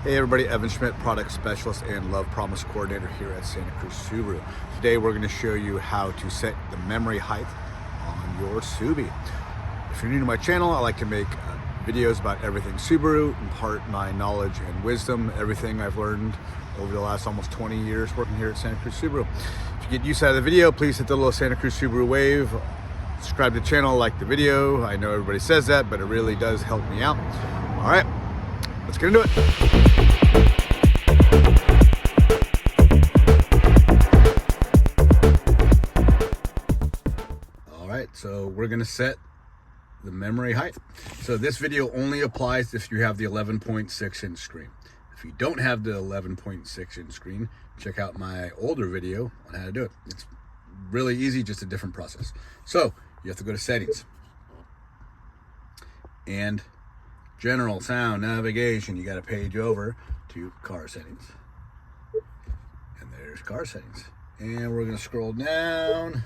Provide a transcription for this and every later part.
Hey everybody, Evan Schmidt, Product Specialist and Love Promise Coordinator here at Santa Cruz Subaru. Today we're going to show you how to set the memory height on your Subi. If you're new to my channel, I like to make videos about everything Subaru, impart my knowledge and wisdom, everything I've learned over the last almost 20 years working here at Santa Cruz Subaru. If you get use out of the video, please hit the little Santa Cruz Subaru wave, subscribe to the channel, like the video. I know everybody says that, but it really does help me out. All right, let's get into it. So we're going to set the memory height. So this video only applies if you have the 11.6 inch screen. If you don't have the 11.6 inch screen, check out my older video on how to do it. It's really easy, just a different process. So you have to go to settings and general sound navigation. You got to page over to car settings, and there's car settings, and we're going to scroll down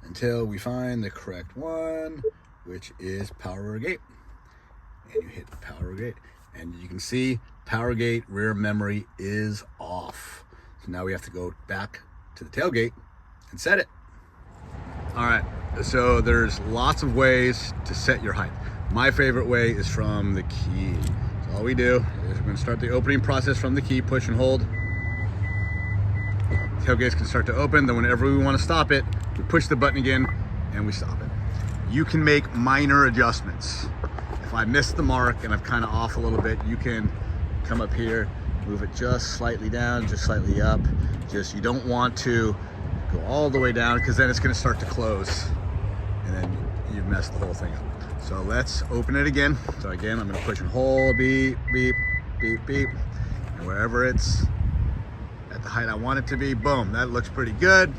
until we find the correct one, which is power gate. And you hit power gate, and you can see power gate rear memory is off. So now we have to go back to the tailgate and set it. All right, so there's lots of ways to set your height. My favorite way is from the key. So all we do is we're going to start the opening process from the key, push and hold. Tailgates can start to open, then whenever we want to stop it, we push the button again and we stop it. You can make minor adjustments. If I miss the mark and I'm kind of off a little bit, you can come up here, move it just slightly down, just slightly up. Just, you don't want to go all the way down because then it's going to start to close and then you've messed the whole thing up. So let's open it again. So again, I'm going to push and hold, beep, beep, beep, beep, and wherever it's at the height I want it to be, boom, that looks pretty good.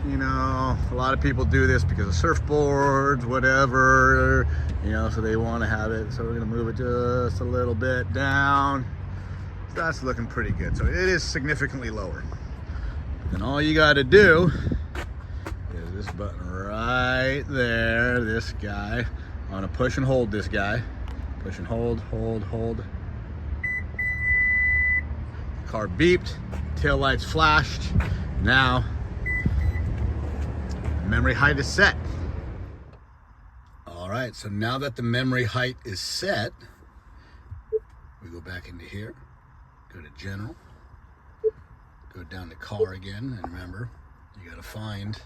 You know, a lot of people do this because of surfboards, whatever, you know, so they want to have it. So we're going to move it just a little bit down. So that's looking pretty good. So it is significantly lower. But then all you got to do is this button right there, this guy. I'm going to push and hold this guy. Push and hold, hold, hold. Car beeped, tail lights flashed. Now, memory height is set. All right, so now that the memory height is set, we go back into here, go to general, go down to car again, and remember, you gotta find,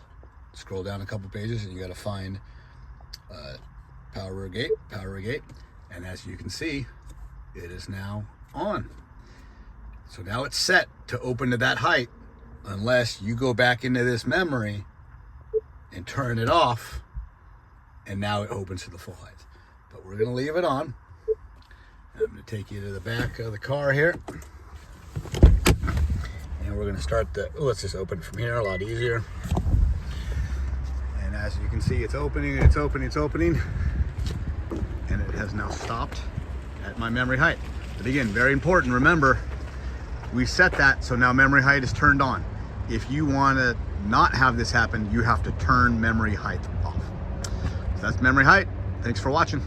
scroll down a couple pages, and you gotta find power gate, and as you can see, it is now on. So now it's set to open to that height unless you go back into this memory and turn it off, and now it opens to the full height. But we're going to leave it on. I'm going to take you to the back of the car here. And we're going to start the, let's just open it from here, a lot easier. And as you can see, it's opening, it's opening, it's opening. And it has now stopped at my memory height. But again, very important, remember, we set that so now memory height is turned on. If you want to not have this happen, you have to turn memory height off. So that's memory height. Thanks for watching.